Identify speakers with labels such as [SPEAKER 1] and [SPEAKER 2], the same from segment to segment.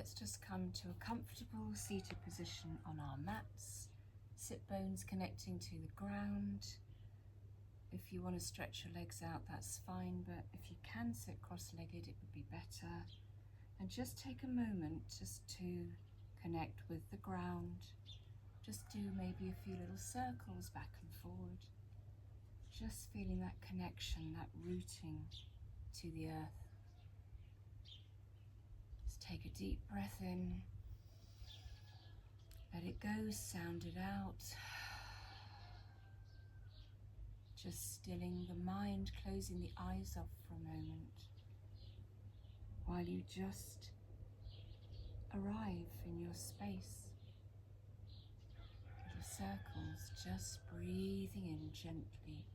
[SPEAKER 1] Let's just come to a comfortable seated position on our mats, sit bones connecting to the ground. If you want to stretch your legs out, that's fine, but if you can sit cross-legged, it would be better. And just take a moment just to connect with the ground. Just do maybe a few little circles back and forward. Just feeling that connection, that rooting to the earth. Just take a deep breath in. Let it go, sound it out. Just stilling the mind, closing the eyes off for a moment while you just arrive in your space. Little circles, just breathing in gently.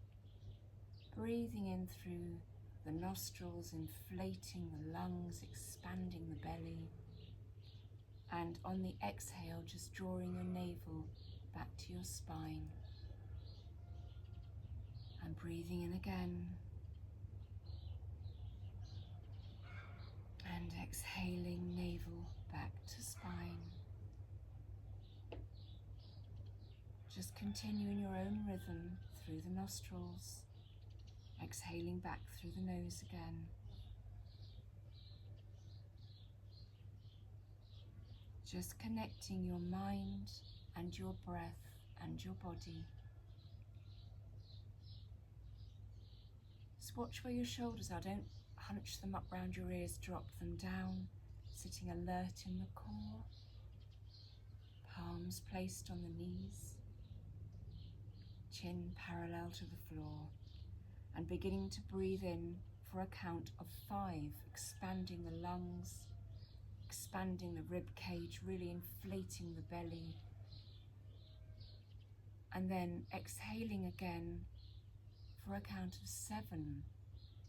[SPEAKER 1] Breathing in through the nostrils, inflating the lungs, expanding the belly. And on the exhale, just drawing your navel back to your spine. And breathing in again. And exhaling, navel back to spine. Just continue in your own rhythm through the nostrils. Exhaling back through the nose again. Just connecting your mind and your breath and your body. Just watch where your shoulders are. Don't hunch them up round your ears, drop them down. Sitting alert in the core. Palms placed on the knees. Chin parallel to the floor. And beginning to breathe in for a count of 5, expanding the lungs, expanding the rib cage, really inflating the belly. And then exhaling again for a count of 7,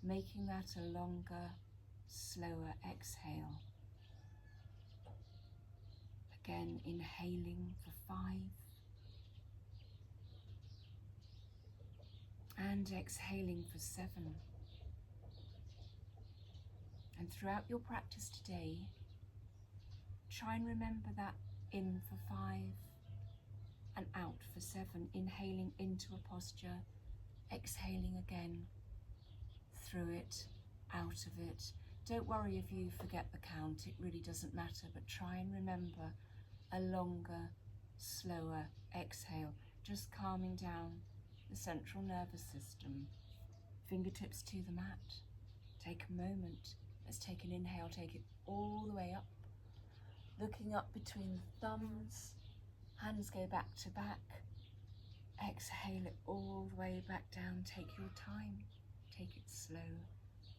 [SPEAKER 1] making that a longer, slower exhale. Again, inhaling for 5. And exhaling for 7. And throughout your practice today, try and remember that in for 5 and out for 7. Inhaling into a posture, exhaling again through it, out of it. Don't worry if you forget the count, it really doesn't matter, but try and remember a longer, slower exhale, just calming down the central nervous system. Fingertips to the mat. Take a moment. Let's take an inhale, take it all the way up. Looking up between the thumbs. Hands go back to back. Exhale it all the way back down. Take your time. Take it slow.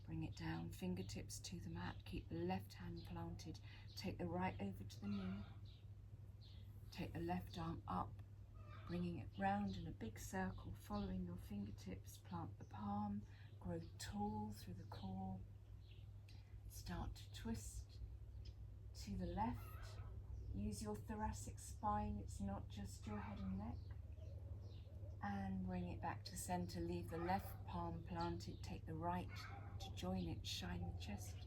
[SPEAKER 1] Bring it down. Fingertips to the mat. Keep the left hand planted. Take the right over to the knee. Take the left arm up. Bringing it round in a big circle, following your fingertips, plant the palm, grow tall through the core. Start to twist to the left. Use your thoracic spine, it's not just your head and neck. And bring it back to center, leave the left palm planted, take the right to join it, shine the chest.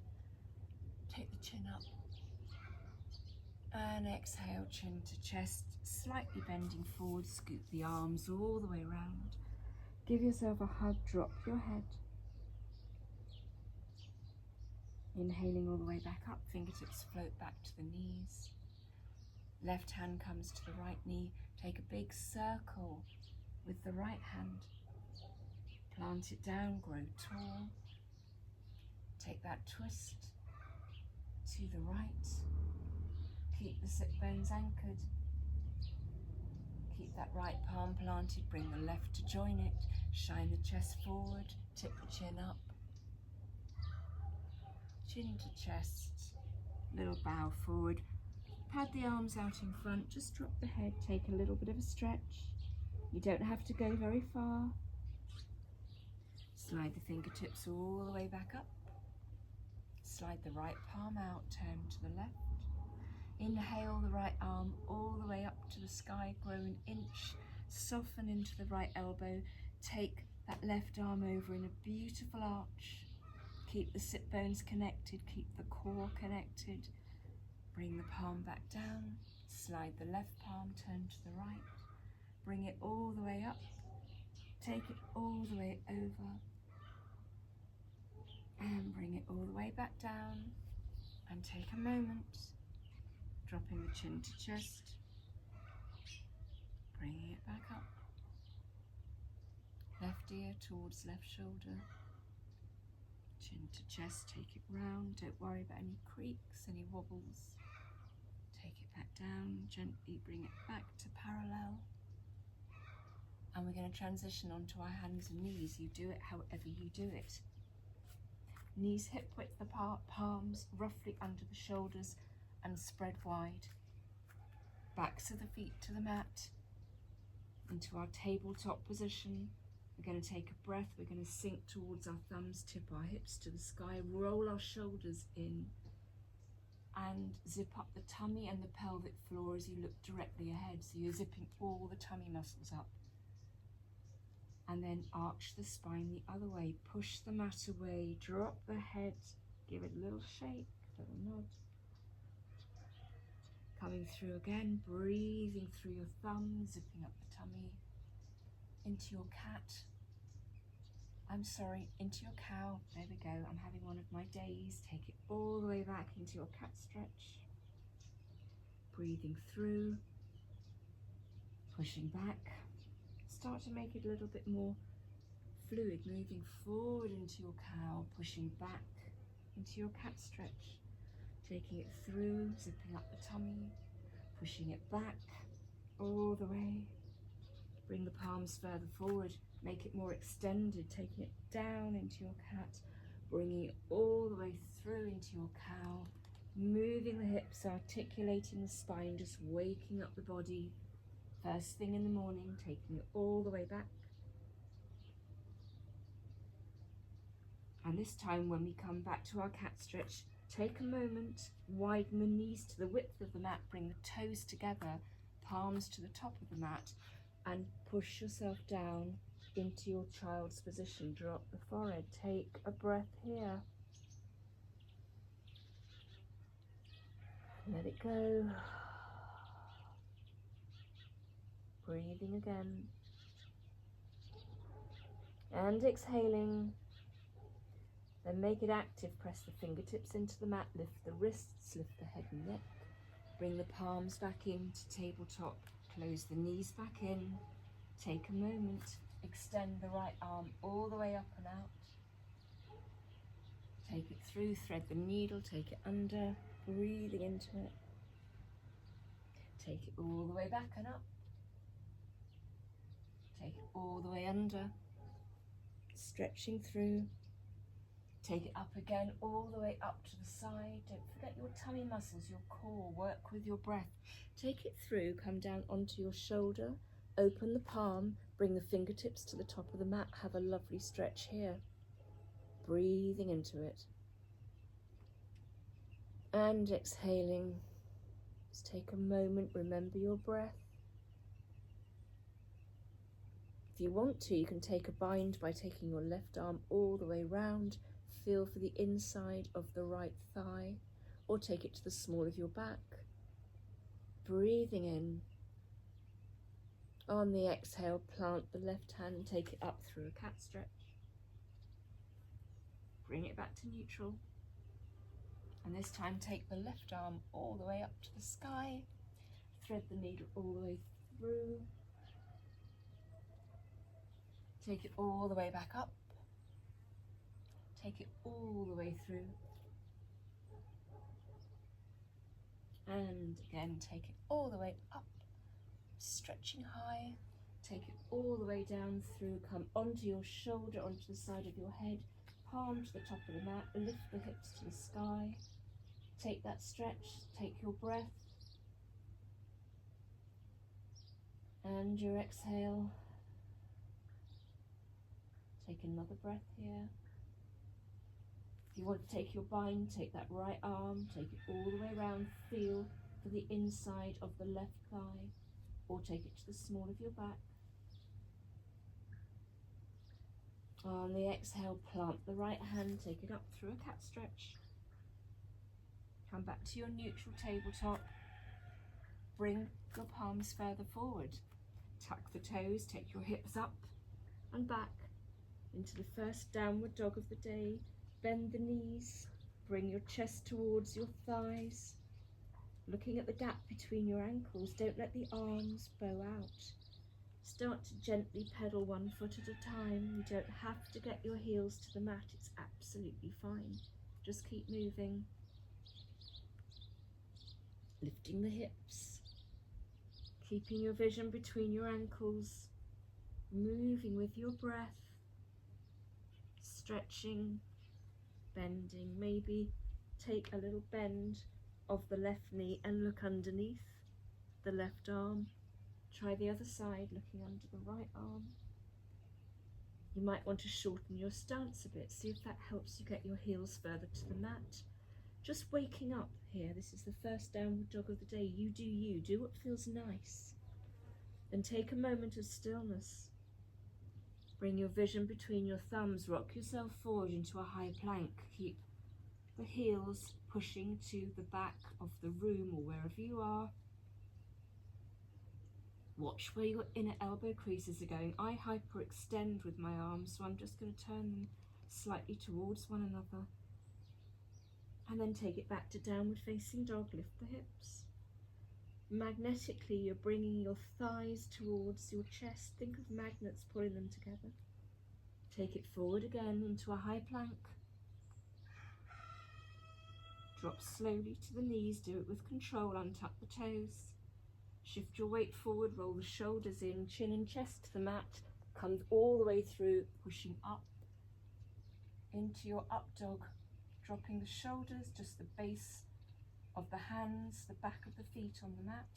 [SPEAKER 1] Take the chin up. And exhale, chin to chest, slightly bending forward, scoop the arms all the way around. Give yourself a hug, drop your head. Inhaling all the way back up, fingertips float back to the knees. Left hand comes to the right knee. Take a big circle with the right hand. Plant it down, grow tall. Take that twist to the right. Keep the sit bones anchored. Keep that right palm planted, bring the left to join it. Shine the chest forward, tip the chin up. Chin to chest, little bow forward. Pad the arms out in front, just drop the head, take a little bit of a stretch. You don't have to go very far. Slide the fingertips all the way back up. Slide the right palm out, turn to the left. Inhale the right arm all the way up to the sky, grow an inch, soften into the right elbow. Take that left arm over in a beautiful arch. Keep the sit bones connected, keep the core connected. Bring the palm back down, slide the left palm, turn to the right, bring it all the way up, take it all the way over, and bring it all the way back down, and take a moment, dropping the chin to chest, bringing it back up, left ear towards left shoulder, chin to chest, take it round, don't worry about any creaks, any wobbles. Take it back down, gently bring it back to parallel. And we're going to transition onto our hands and knees. You do it however you do it. Knees hip width apart, palms roughly under the shoulders and spread wide. Backs of the feet to the mat, into our tabletop position. We're going to take a breath, we're going to sink towards our thumbs, tip our hips to the sky, roll our shoulders in, and zip up the tummy and the pelvic floor as you look directly ahead. So you're zipping all the tummy muscles up. And then arch the spine the other way. Push the mat away, drop the head, give it a little shake, a little nod. Coming through again, breathing through your thumbs, zipping up the tummy, into your cat. Into your cow. There we go. I'm having one of my days. Take it all the way back into your cat stretch. Breathing through, pushing back. Start to make it a little bit more fluid, moving forward into your cow, pushing back into your cat stretch. Taking it through, zipping up the tummy, pushing it back all the way. Bring the palms further forward, make it more extended, taking it down into your cat, bringing it all the way through into your cow, moving the hips, articulating the spine, just waking up the body. First thing in the morning, taking it all the way back. And this time when we come back to our cat stretch, take a moment, widen the knees to the width of the mat, bring the toes together, palms to the top of the mat, and push yourself down into your child's position. Drop the forehead, take a breath here. Let it go. Breathing again. And exhaling. Then make it active. Press the fingertips into the mat, lift the wrists, lift the head and neck. Bring the palms back into tabletop. Close the knees back in. Take a moment. Extend the right arm all the way up and out. Take it through, thread the needle, take it under, breathing into it. Take it all the way back and up. Take it all the way under, stretching through. Take it up again, all the way up to the side. Don't forget your tummy muscles, your core, work with your breath. Take it through, come down onto your shoulder, open the palm, bring the fingertips to the top of the mat, have a lovely stretch here. Breathing into it. And exhaling. Just take a moment, remember your breath. If you want to, you can take a bind by taking your left arm all the way round. Feel for the inside of the right thigh, or take it to the small of your back. Breathing in. On the exhale, plant the left hand and take it up through a cat stretch. Bring it back to neutral. And this time take the left arm all the way up to the sky. Thread the needle all the way through. Take it all the way back up. Take it all the way through. And again, take it all the way up. Stretching high. Take it all the way down through. Come onto your shoulder, onto the side of your head. Palm to the top of the mat. Lift the hips to the sky. Take that stretch. Take your breath. And your exhale. Take another breath here. If you want to take your bind, take that right arm, take it all the way around, feel for the inside of the left thigh, or take it to the small of your back. On the exhale, plant the right hand, take it up through a cat stretch. Come back to your neutral tabletop. Bring your palms further forward. Tuck the toes, take your hips up and back into the first downward dog of the day. Bend the knees, bring your chest towards your thighs. Looking at the gap between your ankles, don't let the arms bow out. Start to gently pedal one foot at a time. You don't have to get your heels to the mat, it's absolutely fine. Just keep moving. Lifting the hips, keeping your vision between your ankles, moving with your breath, stretching, bending. Maybe take a little bend of the left knee and look underneath the left arm. Try the other side, looking under the right arm. You might want to shorten your stance a bit, see if that helps you get your heels further to the mat. Just waking up here, this is the first downward dog of the day. You do what feels nice. And take a moment of stillness. Bring your vision between your thumbs, rock yourself forward into a high plank. Keep the heels pushing to the back of the room or wherever you are. Watch where your inner elbow creases are going. I hyperextend with my arms, so I'm just going to turn them slightly towards one another. And then take it back to downward facing dog. Lift the hips. Magnetically, you're bringing your thighs towards your chest. Think of magnets pulling them together. Take it forward again into a high plank. Drop slowly to the knees. Do it with control. Untuck the toes. Shift your weight forward. Roll the shoulders in. Chin and chest to the mat. Come all the way through, pushing up into your up dog. Dropping the shoulders, just the base of the hands, the back of the feet on the mat.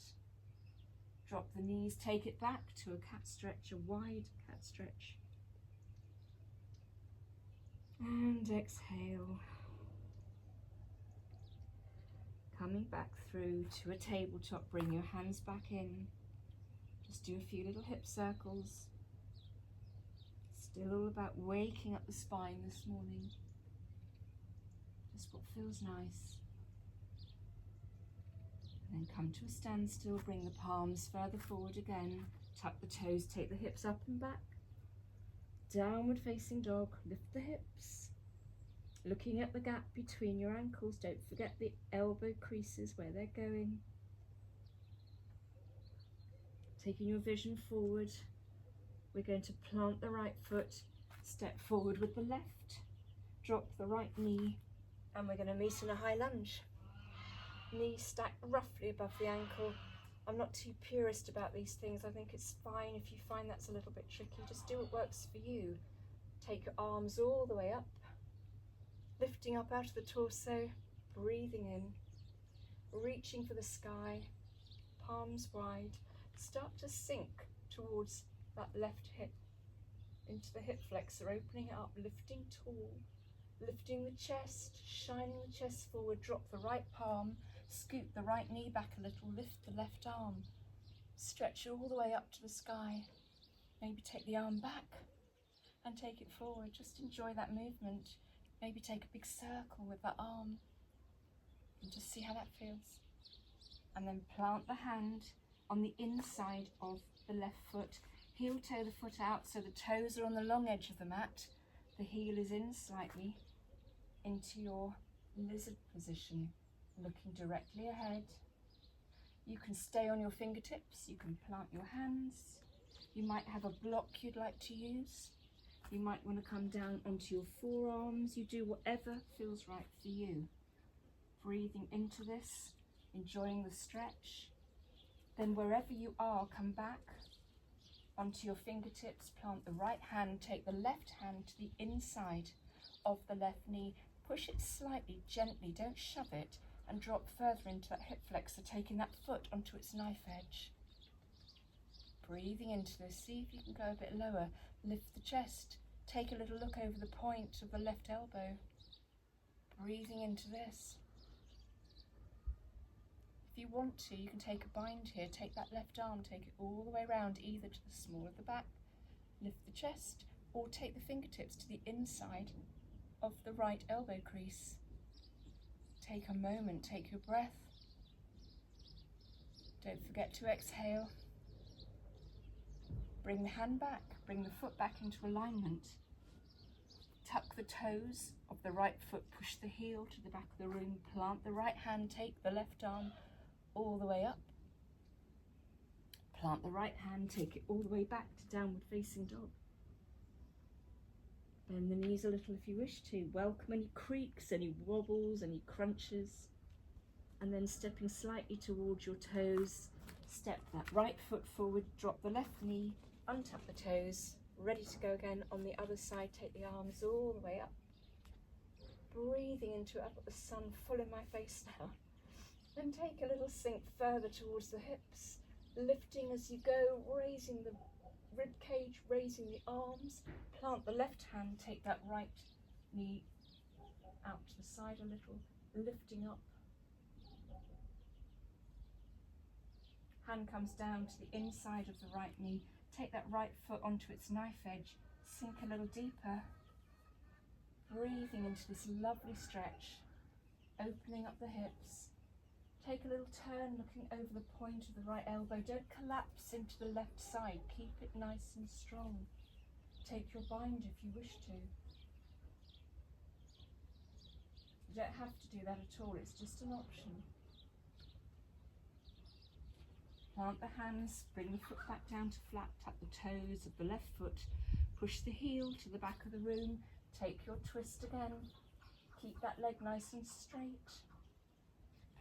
[SPEAKER 1] Drop the knees, take it back to a cat stretch, a wide cat stretch. And exhale. Coming back through to a tabletop, bring your hands back in. Just do a few little hip circles. Still all about waking up the spine this morning. Just what feels nice. And then come to a standstill, bring the palms further forward again. Tuck the toes, take the hips up and back. Downward facing dog, lift the hips. Looking at the gap between your ankles, don't forget the elbow creases where they're going. Taking your vision forward, we're going to plant the right foot, step forward with the left, drop the right knee, and we're going to meet in a high lunge. Knees stacked roughly above the ankle. I'm not too purist about these things. I think it's fine if you find that's a little bit tricky. Just do what works for you. Take your arms all the way up, lifting up out of the torso, breathing in, reaching for the sky, palms wide. Start to sink towards that left hip, into the hip flexor, opening it up, lifting tall, lifting the chest, shining the chest forward. Drop the right palm, scoot the right knee back a little, lift the left arm, stretch it all the way up to the sky. Maybe take the arm back and take it forward. Just enjoy that movement. Maybe take a big circle with that arm and just see how that feels. And then plant the hand on the inside of the left foot. Heel toe the foot out so the toes are on the long edge of the mat. The heel is in slightly into your lizard position, looking directly ahead. You can stay on your fingertips, you can plant your hands. You might have a block you'd like to use. You might want to come down onto your forearms. You do whatever feels right for you. Breathing into this, enjoying the stretch. Then wherever you are, come back onto your fingertips, plant the right hand, take the left hand to the inside of the left knee, push it slightly, gently, don't shove it, and drop further into that hip flexor, taking that foot onto its knife edge. Breathing into this, see if you can go a bit lower, lift the chest, take a little look over the point of the left elbow. Breathing into this. If you want to, you can take a bind here, take that left arm, take it all the way around, either to the small of the back, lift the chest, or take the fingertips to the inside of the right elbow crease. Take a moment, take your breath. Don't forget to exhale. Bring the hand back, bring the foot back into alignment. Tuck the toes of the right foot, push the heel to the back of the room, plant the right hand, take the left arm all the way up. Plant the right hand, take it all the way back to downward facing dog. Bend the knees a little if you wish to. Welcome any creaks, any wobbles, any crunches. And then stepping slightly towards your toes, step that right foot forward, drop the left knee, untuck the toes, ready to go again on the other side. Take the arms all the way up. Breathing into it. I've got the sun full in my face now. Then take a little sink further towards the hips, lifting as you go, raising the rib cage, raising the arms. Plant the left hand, take that right knee out to the side a little, lifting up. Hand comes down to the inside of the right knee. Take that right foot onto its knife edge. Sink a little deeper. Breathing into this lovely stretch. Opening up the hips. Take a little turn, looking over the point of the right elbow. Don't collapse into the left side. Keep it nice and strong. Take your bind if you wish to. You don't have to do that at all. It's just an option. Plant the hands, bring the foot back down to flat, tuck the toes of the left foot, push the heel to the back of the room, take your twist again, keep that leg nice and straight.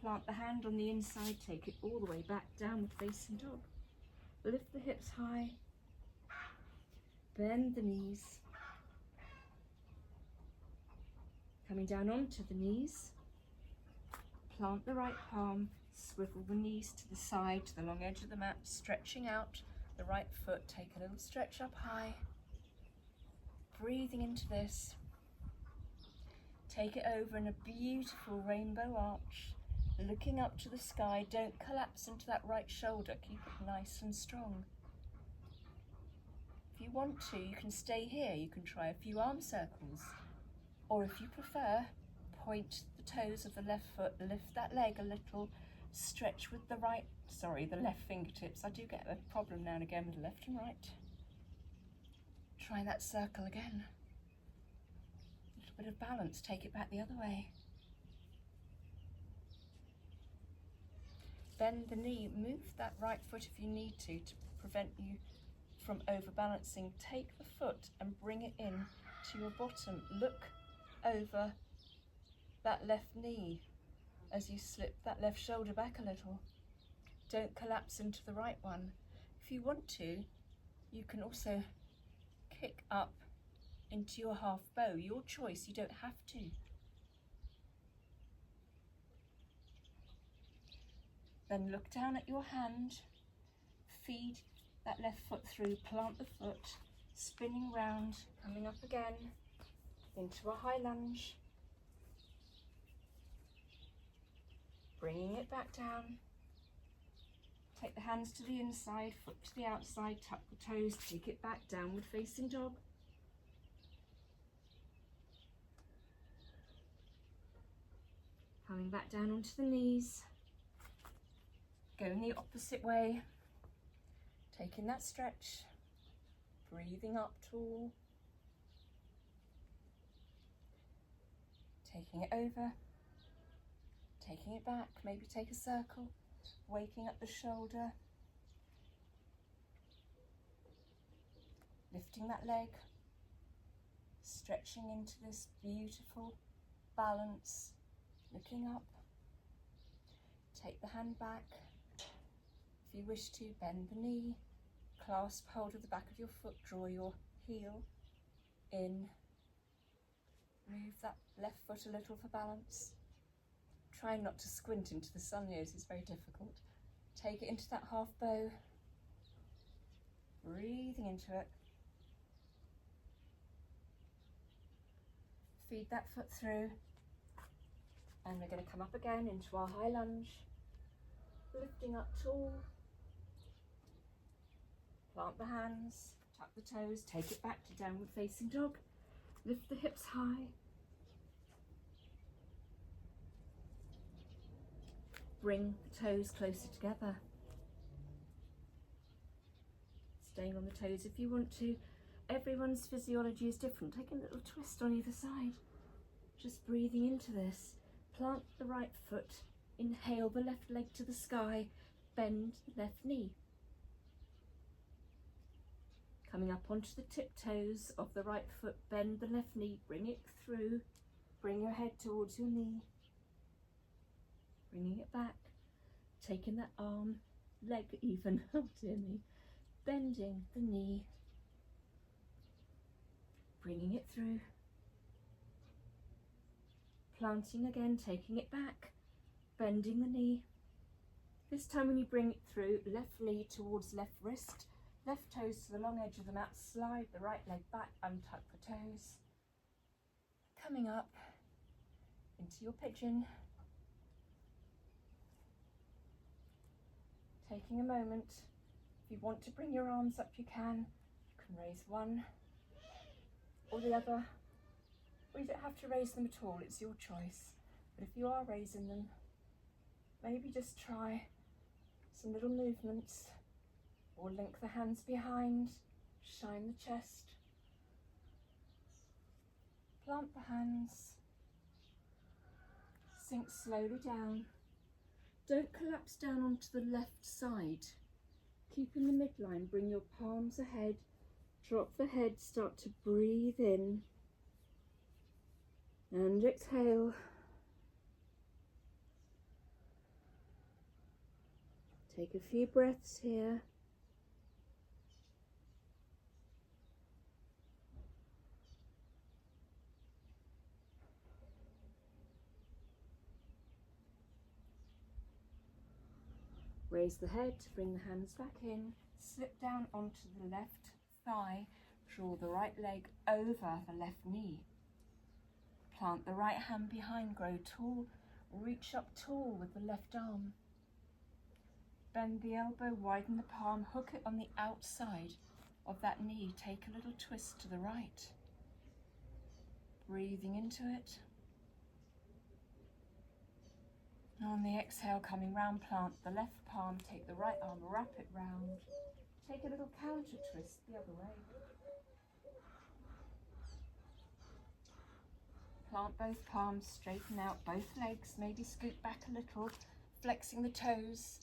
[SPEAKER 1] Plant the hand on the inside, take it all the way back, downward facing dog. Lift the hips high, bend the knees, coming down onto the knees, plant the right palm, swivel the knees to the side, to the long edge of the mat, stretching out the right foot, take a little stretch up high, breathing into this, take it over in a beautiful rainbow arch, looking up to the sky. Don't collapse into that right shoulder, keep it nice and strong. If you want to, you can stay here, you can try a few arm circles, or if you prefer, point the toes of the left foot, lift that leg a little, stretch with the left fingertips. I do get a problem now and again with left and right. Try that circle again. A little bit of balance, take it back the other way. Bend the knee, move that right foot if you need to prevent you from overbalancing. Take the foot and bring it in to your bottom. Look over that left knee as you slip that left shoulder back a little. Don't collapse into the right one. If you want to, you can also kick up into your half bow. Your choice, you don't have to. Then look down at your hand, feed that left foot through, plant the foot, spinning round, coming up again into a high lunge. Bringing it back down. Take the hands to the inside, foot to the outside, tuck the toes, take it back, downward facing dog. Coming back down onto the knees. Going the opposite way. Taking that stretch. Breathing up tall. Taking it over. Taking it back, maybe take a circle, waking up the shoulder, lifting that leg, stretching into this beautiful balance, looking up, take the hand back, if you wish to bend the knee, clasp hold of the back of your foot, draw your heel in, move that left foot a little for balance. Try not to squint into the sun here, it's very difficult. Take it into that half bow. Breathing into it. Feed that foot through. And we're going to come up again into our high lunge. Lifting up tall. Plant the hands, tuck the toes, take it back to downward facing dog. Lift the hips high. bring the toes closer together. Staying on the toes if you want to. Everyone's physiology is different. Take a little twist on either side. Just breathing into this. Plant the right foot. Inhale the left leg to the sky. Bend the left knee. Coming up onto the tiptoes of the right foot. Bend the left knee. Bring it through. Bring your head towards your knee. Bringing it back. Taking that arm, leg even, oh dear me. Bending the knee. Bringing it through. Planting again, taking it back. Bending the knee. This time when you bring it through, left knee towards left wrist. Left toes to the long edge of the mat. Slide the right leg back, untuck the toes. Coming up into your pigeon. Taking a moment. If you want to bring your arms up, you can. You can raise one or the other. Or you don't have to raise them at all, it's your choice. But if you are raising them, maybe just try some little movements, or link the hands behind, shine the chest, plant the hands, sink slowly down. Don't collapse down onto the left side. Keep in the midline, bring your palms ahead, drop the head, start to breathe in, and exhale. Take a few breaths here. Raise the head, bring the hands back in, slip down onto the left thigh, draw the right leg over the left knee. Plant the right hand behind, grow tall, reach up tall with the left arm. Bend the elbow, widen the palm, hook it on the outside of that knee, take a little twist to the right. Breathing into it. On the exhale, coming round, plant the left palm, take the right arm, wrap it round. Take a little counter twist the other way. Plant both palms, straighten out both legs, maybe scoot back a little, flexing the toes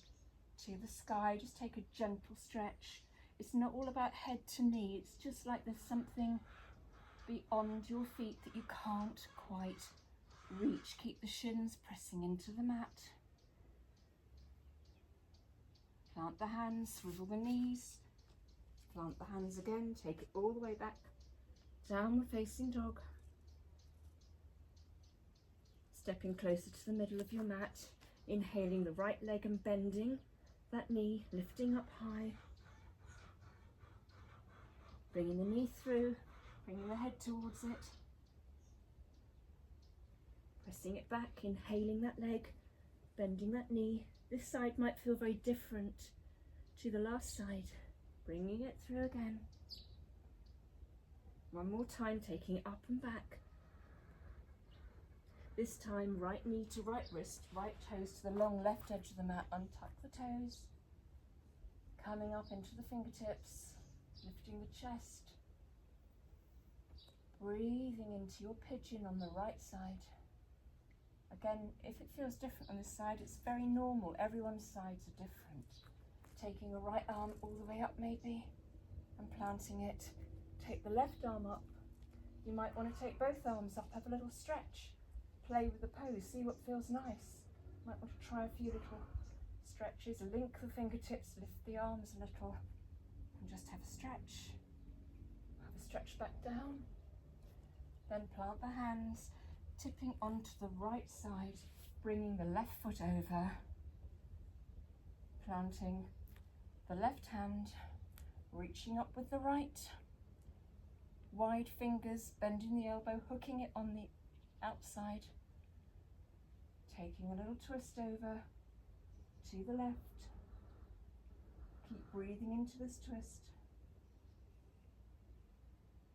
[SPEAKER 1] to the sky. Just take a gentle stretch. It's not all about head to knee, it's just like there's something beyond your feet that you can't quite reach. Keep the shins pressing into the mat. Plant the hands, swivel the knees. Plant the hands again, take it all the way back. Downward facing dog. Stepping closer to the middle of your mat. Inhaling the right leg and bending that knee, lifting up high. Bringing the knee through, bringing the head towards it. Pressing it back, inhaling that leg, bending that knee. This side might feel very different to the last side. Bringing it through again. One more time, taking it up and back. This time, right knee to right wrist, right toes to the long left edge of the mat. Untuck the toes. Coming up into the fingertips, lifting the chest. Breathing into your pigeon on the right side. Again, if it feels different on this side, it's very normal. Everyone's sides are different. Taking the right arm all the way up maybe, and planting it. Take the left arm up. You might want to take both arms up, have a little stretch. Play with the pose, see what feels nice. Might want to try a few little stretches. Link the fingertips, lift the arms a little, and just have a stretch. Have a stretch back down. Then plant the hands, tipping onto the right side, bringing the left foot over, planting the left hand, reaching up with the right, wide fingers, bending the elbow, hooking it on the outside, taking a little twist over to the left. Keep breathing into this twist.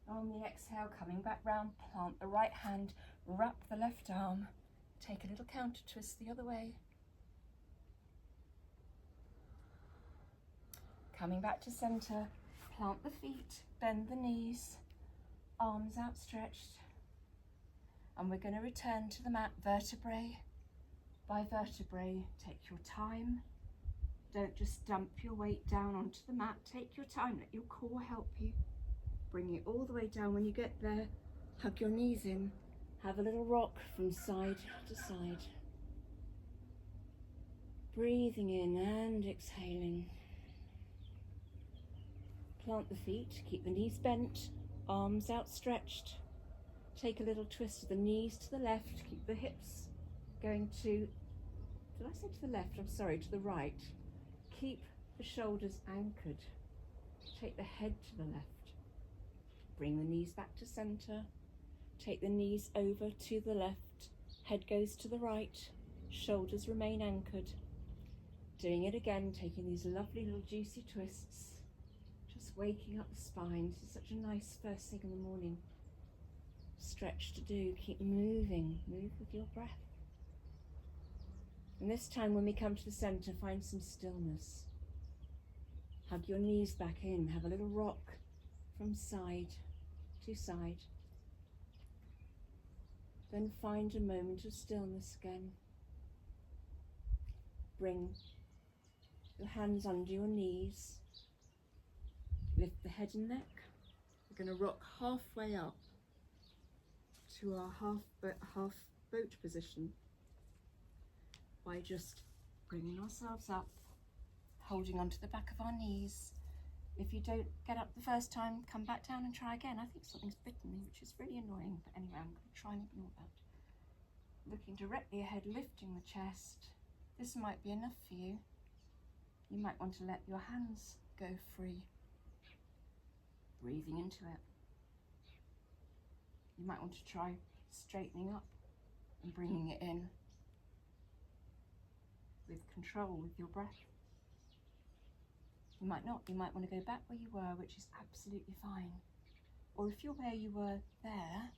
[SPEAKER 1] On the exhale, coming back round, plant the right hand, wrap the left arm, take a little counter twist the other way. Coming back to center, plant the feet, bend the knees, arms outstretched. And we're going to return to the mat vertebrae by vertebrae. Take your time. Don't just dump your weight down onto the mat. Take your time, let your core help you. Bring it all the way down. When you get there, hug your knees in. Have a little rock from side to side. Breathing in and exhaling. Plant the feet, keep the knees bent, arms outstretched. Take a little twist of the knees to the left, keep the hips going to, did I say to the left? I'm sorry, to the right. Keep the shoulders anchored. Take the head to the left. Bring the knees back to center. Take the knees over to the left. Head goes to the right. Shoulders remain anchored. Doing it again, taking these lovely little juicy twists. Just waking up the spine. This is such a nice first thing in the morning stretch to do. Keep moving. Move with your breath. And this time when we come to the center, find some stillness. Hug your knees back in. Have a little rock from side to side. Then find a moment of stillness again. Bring your hands under your knees. Lift the head and neck. We're going to rock halfway up to our half boat position by just bringing ourselves up, holding onto the back of our knees. If you don't get up the first time, come back down and try again. I think something's bitten me, which is really annoying, but anyway, I'm going to try and ignore that. Looking directly ahead, lifting the chest. This might be enough for you. You might want to let your hands go free. Breathing into it. You might want to try straightening up and bringing it in with control, with your breath. You might not. You might want to go back where you were, which is absolutely fine. Or if you're where you were there,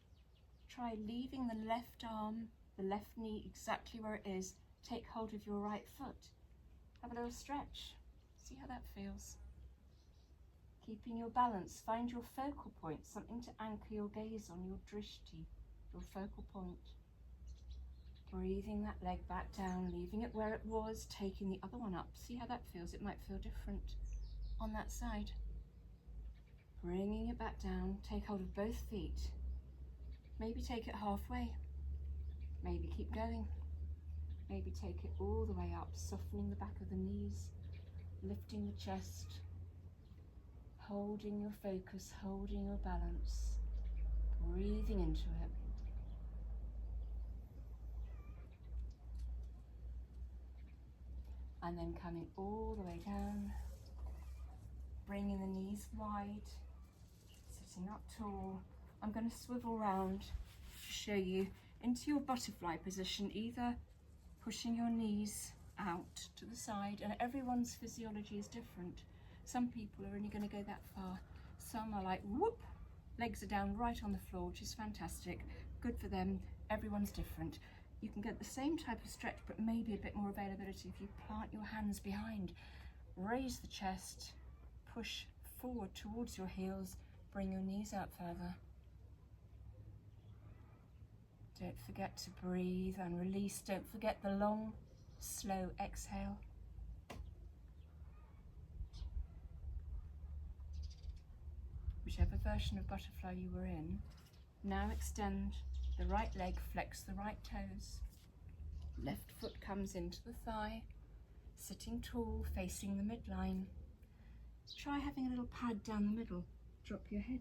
[SPEAKER 1] try leaving the left arm, the left knee exactly where it is. Take hold of your right foot. Have a little stretch. See how that feels. Keeping your balance, find your focal point, something to anchor your gaze on, your drishti, your focal point. Breathing that leg back down, leaving it where it was, taking the other one up. See how that feels. It might feel different on that side. Bringing it back down, take hold of both feet. Maybe take it halfway. Maybe keep going. Maybe take it all the way up, softening the back of the knees, lifting the chest. Holding your focus, holding your balance, breathing into it. And then coming all the way down, bringing the knees wide, sitting up tall. I'm going to swivel round to show you into your butterfly position, either pushing your knees out to the side, and everyone's physiology is different. Some people are only going to go that far. Some are like, whoop, legs are down right on the floor, which is fantastic. Good for them. Everyone's different. You can get the same type of stretch, but maybe a bit more availability if you plant your hands behind. Raise the chest, push forward towards your heels, bring your knees out further. Don't forget to breathe and release. Don't forget the long, slow exhale. Whichever version of butterfly you were in, now extend the right leg, flex the right toes. Left foot comes into the thigh, sitting tall, facing the midline. Try having a little pad down the middle. Drop your head.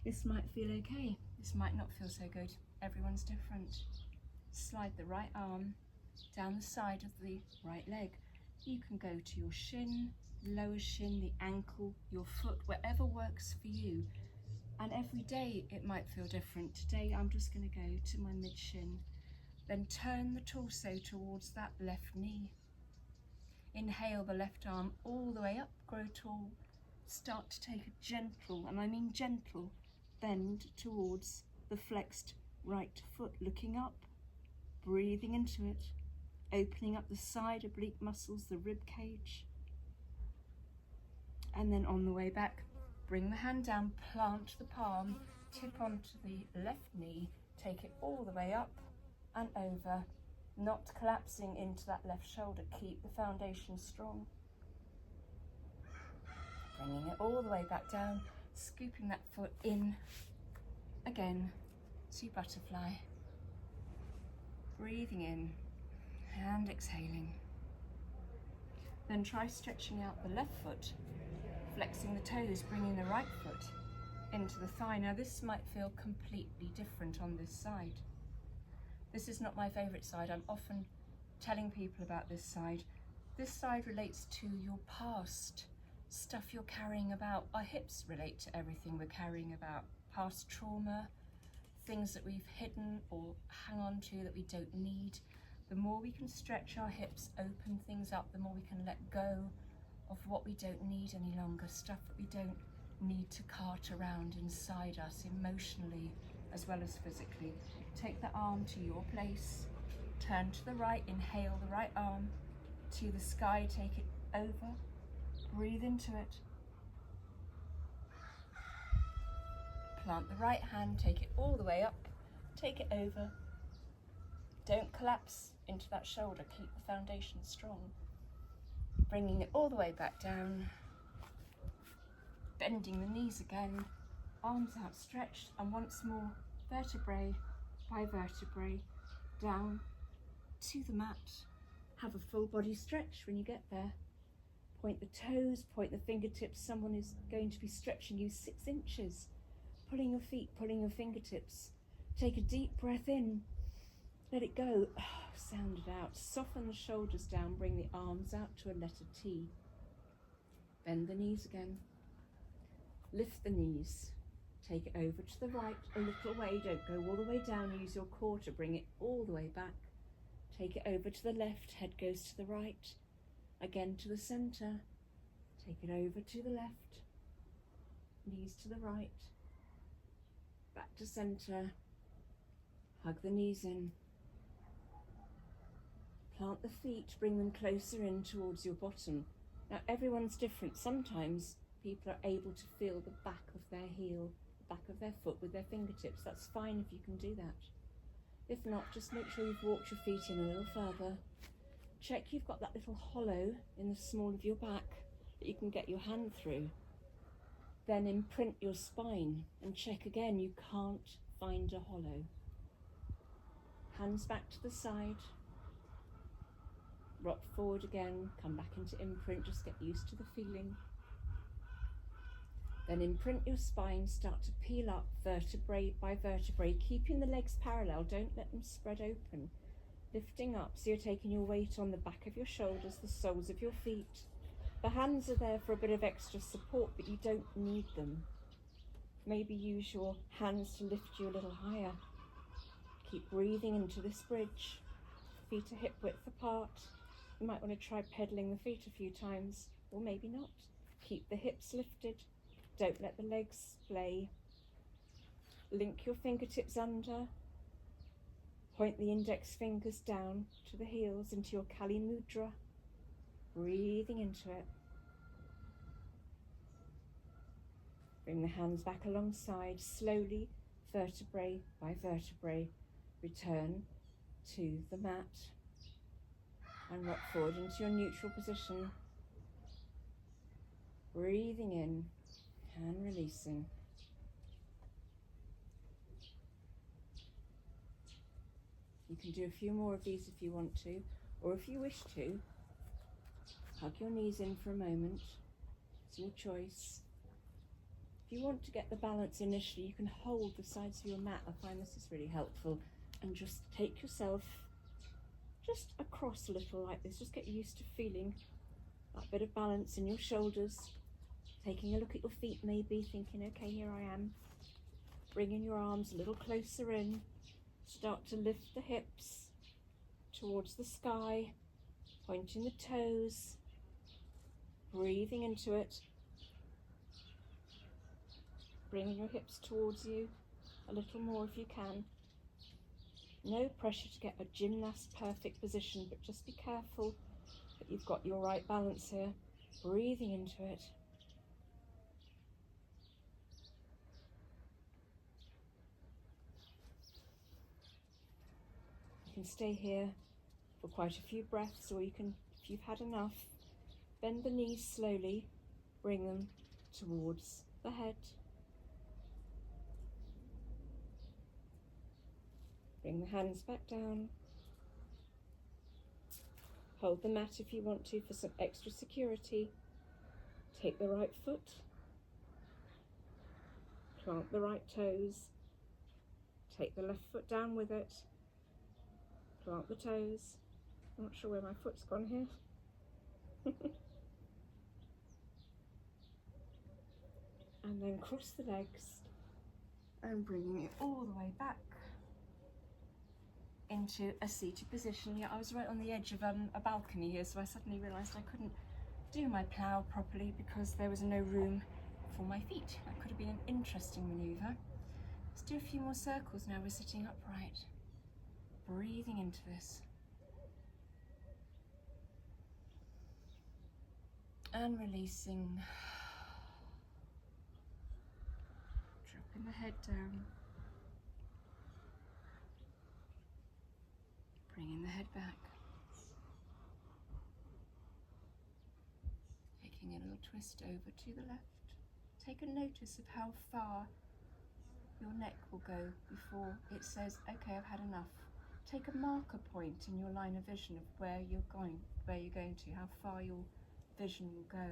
[SPEAKER 1] This might feel okay. This might not feel so good. Everyone's different. Slide the right arm down the side of the right leg. You can go to your shin, lower shin, the ankle, your foot, wherever works for you. And every day it might feel different. Today I'm just going to go to my mid shin. Then turn the torso towards that left knee. Inhale the left arm all the way up, grow tall. Start to take a gentle, and I mean gentle, bend towards the flexed right foot, looking up, breathing into it. opening up the side oblique muscles, the rib cage. And then on the way back, bring the hand down, plant the palm, tip onto the left knee, take it all the way up and over, not collapsing into that left shoulder. Keep the foundation strong. Bringing it all the way back down, scooping that foot in again to butterfly. Breathing in and exhaling. Then try stretching out the left foot, flexing the toes, bringing the right foot into the thigh. Now this might feel completely different on this side. This is not my favourite side. I'm often telling people about this side. This side relates to your past, stuff you're carrying about. Our hips relate to everything we're carrying about. Past trauma, things that we've hidden or hang on to that we don't need. The more we can stretch our hips, open things up, the more we can let go of what we don't need any longer, stuff that we don't need to cart around inside us emotionally as well as physically. Take the arm to your place, turn to the right, inhale the right arm to the sky, take it over, breathe into it. Plant the right hand, take it all the way up, take it over. Don't collapse into that shoulder, keep the foundation strong. Bringing it all the way back down, bending the knees again, arms outstretched, and once more, vertebrae by vertebrae, down to the mat. Have a full body stretch when you get there. Point the toes, point the fingertips. Someone is going to be stretching you 6 inches. Pulling your feet, pulling your fingertips. Take a deep breath in. Let it go. Sound it out. Soften the shoulders down. Bring the arms out to a letter T. Bend the knees again. Lift the knees. Take it over to the right a little way. Don't go all the way down. Use your core to bring it all the way back. Take it over to the left. Head goes to the right. Again to the centre. Take it over to the left. Knees to the right. Back to centre. Hug the knees in. Plant the feet, bring them closer in towards your bottom. Now everyone's different. Sometimes people are able to feel the back of their heel, the back of their foot with their fingertips. That's fine if you can do that. If not, just make sure you've walked your feet in a little further. Check you've got that little hollow in the small of your back that you can get your hand through. Then imprint your spine and check again you can't find a hollow. Hands back to the side. Rock forward again, come back into imprint, just get used to the feeling. Then imprint your spine, start to peel up vertebrae by vertebrae, keeping the legs parallel, don't let them spread open. Lifting up, so you're taking your weight on the back of your shoulders, the soles of your feet. The hands are there for a bit of extra support, but you don't need them. Maybe use your hands to lift you a little higher. Keep breathing into this bridge. Feet are hip width apart. You might want to try pedaling the feet a few times, or maybe not. Keep the hips lifted. Don't let the legs splay. Link your fingertips under. Point the index fingers down to the heels into your Kali Mudra. Breathing into it. Bring the hands back alongside, slowly, vertebrae by vertebrae. Return to the mat and rock forward into your neutral position. Breathing in and releasing. You can do a few more of these if you want to, or if you wish to, hug your knees in for a moment. It's your choice. If you want to get the balance initially, you can hold the sides of your mat. I find this is really helpful. And just take yourself just across a little like this. Just get used to feeling that bit of balance in your shoulders. Taking a look at your feet maybe, thinking, okay, here I am. Bringing your arms a little closer in. Start to lift the hips towards the sky. Pointing the toes. Breathing into it. Bringing your hips towards you a little more if you can. No pressure to get a gymnast perfect position, but just be careful that you've got your right balance here. Breathing into it. You can stay here for quite a few breaths, or you can, if you've had enough, bend the knees slowly, bring them towards the head. Bring the hands back down. Hold the mat if you want to for some extra security. Take the right foot. Plant the right toes. Take the left foot down with it. Plant the toes. I'm not sure where my foot's gone here. And then cross the legs and bringing it all the way back into a seated position. Yeah, I was right on the edge of a balcony here, so I suddenly realised I couldn't do my plough properly because there was no room for my feet. That could have been an interesting manoeuvre. Let's do a few more circles now we're sitting upright. Breathing into this. And releasing. Dropping the head down. Bringing the head back. Taking a little twist over to the left. Take a notice of how far your neck will go before it says, okay, I've had enough. Take a marker point in your line of vision of where you're going to, how far your vision will go.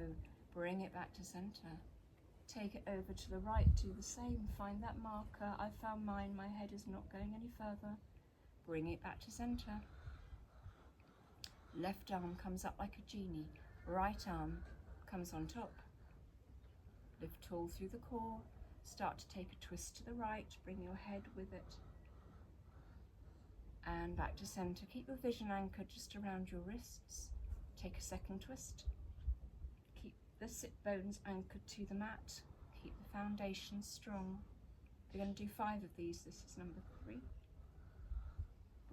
[SPEAKER 1] Bring it back to center. Take it over to the right, do the same. Find that marker. I found mine, my head is not going any further. Bring it back to center. Left arm comes up like a genie. Right arm comes on top. Lift tall through the core. Start to take a twist to the right. Bring your head with it. And back to center. Keep your vision anchored just around your wrists. Take a second twist. Keep the sit bones anchored to the mat. Keep the foundation strong. We're going to do 5 of these. This is number 3.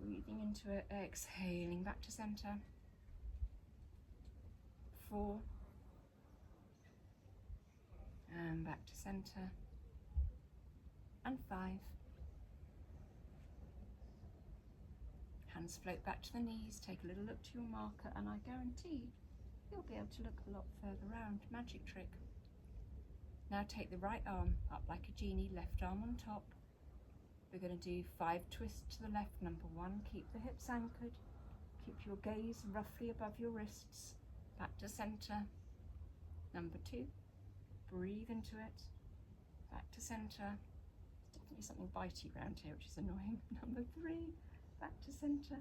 [SPEAKER 1] Breathing into it, exhaling back to center. 4. And back to center. And 5. Hands float back to the knees, take a little look to your marker, and I guarantee you'll be able to look a lot further round. Magic trick. Now take the right arm up like a genie, left arm on top. We're going to do 5 twists to the left. Number 1, keep the hips anchored. Keep your gaze roughly above your wrists. Back to center. Number 2, breathe into it. Back to center. There's definitely something bitey around here, which is annoying. Number 3, back to center.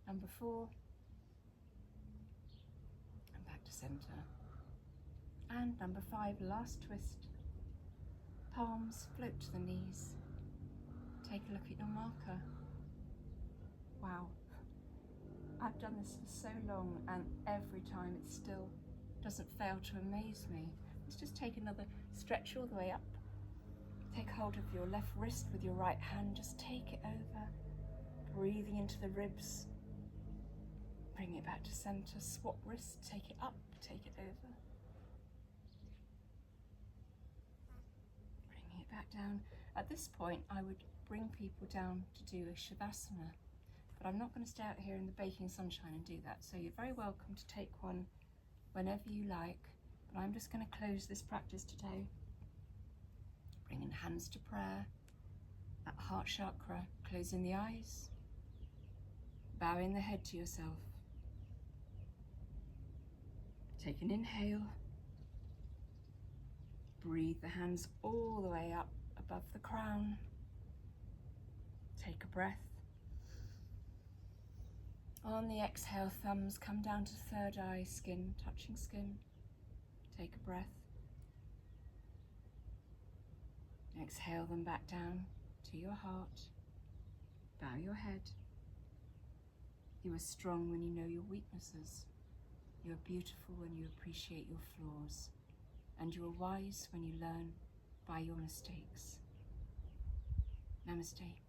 [SPEAKER 1] Number 4, and back to center. And number 5, last twist. Palms float to the knees. Take a look at your marker. Wow, I've done this for so long, and every time it still doesn't fail to amaze me. Let's just take another stretch all the way up. Take hold of your left wrist with your right hand, just take it over. Breathing into the ribs. Bring it back to center, swap wrists, take it up, take it over. Bringing it back down. At this point, I would bring people down to do a Savasana, but I'm not going to stay out here in the baking sunshine and do that, so you're very welcome to take one whenever you like, but I'm just going to close this practice today. Bringing hands to prayer, that heart chakra, closing the eyes, bowing the head to yourself. Take an inhale, breathe the hands all the way up above the crown. Take a breath. On the exhale, thumbs come down to third eye, skin touching skin. Take a breath. Exhale them back down to your heart. Bow your head. You are strong when you know your weaknesses. You are beautiful when you appreciate your flaws. And you are wise when you learn by your mistakes. Namaste.